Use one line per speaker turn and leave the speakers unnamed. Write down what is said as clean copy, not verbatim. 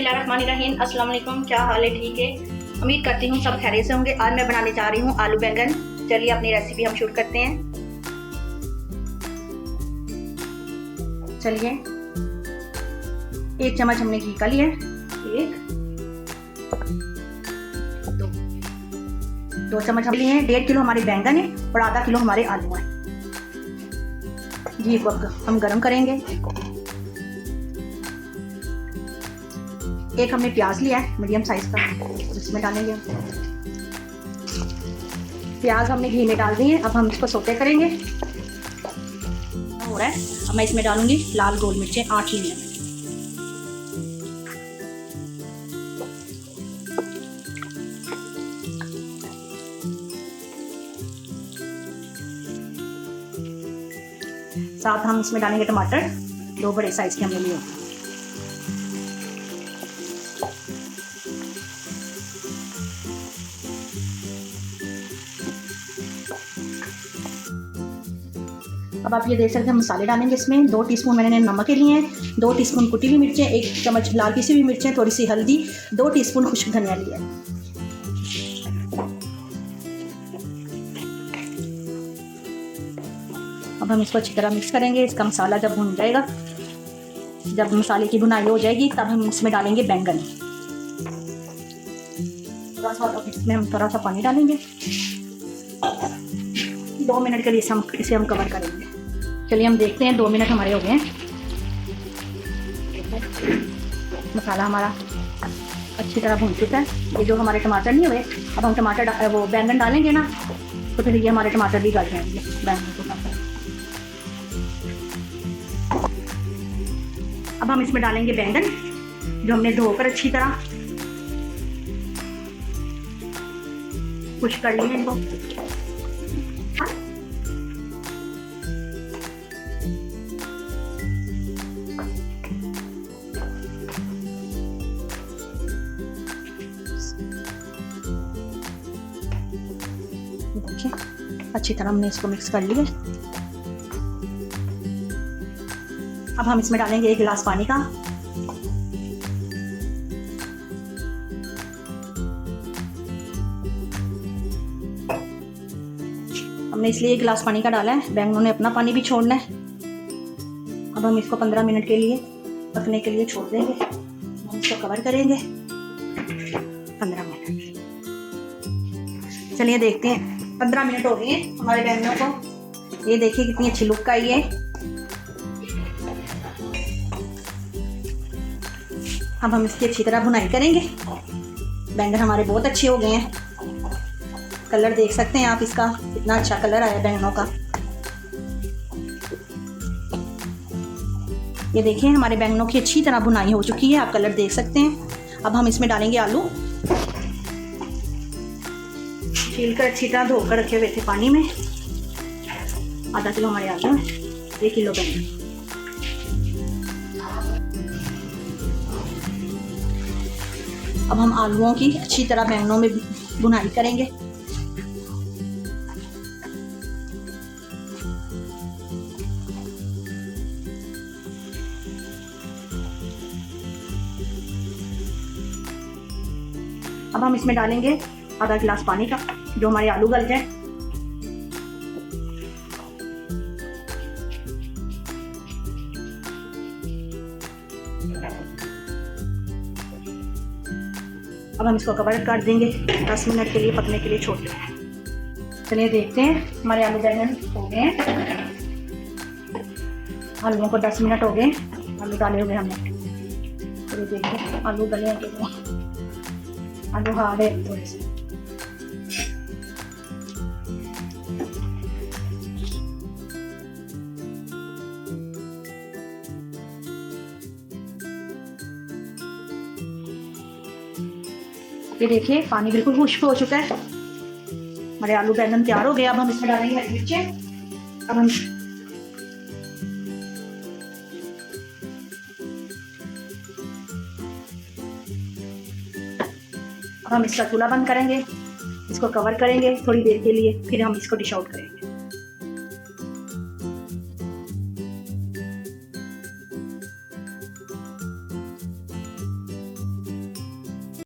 बिस्मिल्लाहिर्रहमानिर्रहीम। अस्सलाम वालेकुम। क्या हाल है? ठीक है, उम्मीद करती हूँ सब खैरियत से होंगे। आज मैं बनाने जा रही हूँ आलू बैंगन। चलिए अपनी रेसिपी हम शुरू करते हैं। चलिए, 1 चम्मच हमने घी का लिया, 1 2 चम्मच हम लिए हैं। 1.5 किलो हमारे बैंगन है और आधा किलो हमारे आलू हैं। घी को हम गरम करेंगे। एक हमने प्याज लिया है मीडियम साइज का, इसमें डालेंगे। प्याज हमने घी में डाल दिए। अब हम इसको सोते करेंगे। हो रहा है। अब मैं इसमें डालूंगी लाल गोल मिर्चें 8 ली हैं। साथ हम इसमें डालेंगे टमाटर, 2 बड़े साइज के हमने लिए। अब आप ये देख सकते हैं मसाले डालेंगे इसमें। 2 टीस्पून मैंने नमक के लिए हैं, 2 टीस्पून कुटी हुई मिर्चें, 1 चम्मच लाल पिसी हुई मिर्चें, थोड़ी सी हल्दी, 2 टीस्पून खुश्क धनिया लिया है। अब हम इसको अच्छी तरह मिक्स करेंगे। इसका मसाला जब भुन जाएगा, जब मसाले की भुनाई हो जाएगी, तब हम इसमें डालेंगे बैंगन। इसमें हम थोड़ा सा पानी डालेंगे। 2 मिनट के लिए इसे हम कवर करेंगे। चलिए हम देखते हैं, 2 मिनट हमारे हो गए हैं। मसाला हमारा अच्छी तरह भून चुका है। ये जो हमारे टमाटर नहीं हुए, अब हम टमाटर वो बैंगन डालेंगे ना, तो फिर ये हमारे टमाटर भी गल जाएंगे बैंगन को। अब हम इसमें डालेंगे बैंगन जो हमने धोकर अच्छी तरह खुश कर लिए इनको। देखिए अच्छी तरह हमने इसको मिक्स कर लिया। अब हम इसमें डालेंगे 1 गिलास पानी का। हमने इसलिए 1 गिलास पानी का डाला है, बैंगनों ने अपना पानी भी छोड़ना है। अब हम इसको 15 मिनट के लिए पकने के लिए छोड़ देंगे। हम इसको कवर करेंगे 15 मिनट। चलिए देखते हैं, 15 मिनट हो गए हैं हमारे बैंगनों को। ये देखिए कितनी अच्छी लुक आई है। अब हम इसकी अच्छी तरह भुनाई करेंगे। बैंगन हमारे बहुत अच्छे हो गए हैं। कलर देख सकते हैं आप इसका, कितना अच्छा कलर आया बैंगनों का। ये देखिए हमारे बैंगनों की अच्छी तरह भुनाई हो चुकी है, आप कलर देख सकते हैं। अब हम इसमें डालेंगे आलू। छील कर अच्छी तरह धोकर रखे हुए थे पानी में। आधा किलो हमारे आलू हैं, 1 किलो बैंगन। अब हम आलूओं की अच्छी तरह बैंगनों में भुनाई करेंगे। अब हम इसमें डालेंगे आधा गिलास पानी का, जो हमारे आलू गल जाए। अब हम इसको कवर कर देंगे, 10 मिनट के लिए पकने के लिए छोड़ देंगे। चलिए देखते हैं, हमारे आलू बैंगन हो गए हैं। आलूओं को 10 मिनट हो गए, आलू डाले हुए हमने। चलिए देखते हैं आलू गले हैं कि नहीं। आलू हार्ड है थोड़े से। ये देखिए पानी बिल्कुल खुश्क हो चुका है। हमारे आलू बैंगन तैयार हो गए। अब हम इसमें डालेंगे हरी मिर्चें। अब हम इसका चूल्हा बंद करेंगे, इसको कवर करेंगे थोड़ी देर के लिए, फिर हम इसको डिश आउट करेंगे।